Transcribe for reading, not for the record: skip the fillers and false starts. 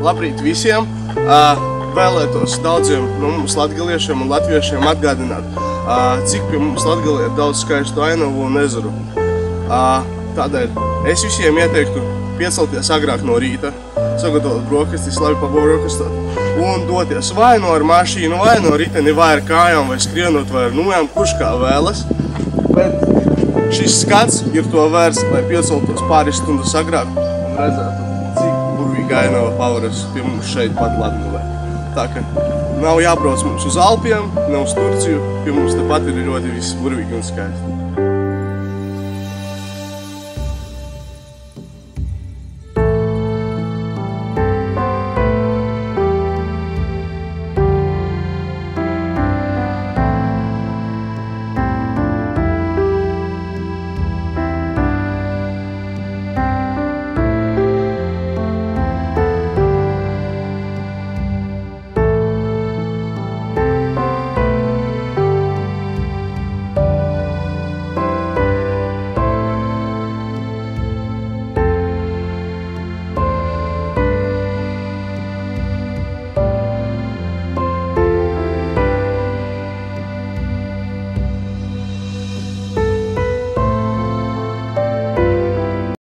Labrīt visiem! Vēlētos daudziem no mums latgaliešiem un latviešiem atgādināt, cik pie mums Latgalē ir daudz skaistu ainavu un ezeru. Tādēļ es visiem ieteiktu piecelties agrāk no rīta, sagatavot brokastis, labi pabrokastot un doties vai no ar mašīnu, vai no riteni, vai ar kājām, vai skrienot, vai ar nojām, kurš kā vēlas. Bet šis skats ir to vērts, lai pieceltos pāris stundas agrāk un redzētu, cik burvīga ainava paveras pie mums šeit pat Latgalē. Tā ka nav jābrauc mums uz Alpiem, ne uz Turciju, pie mums tepat ir ļoti viss burvīgi un skaisti.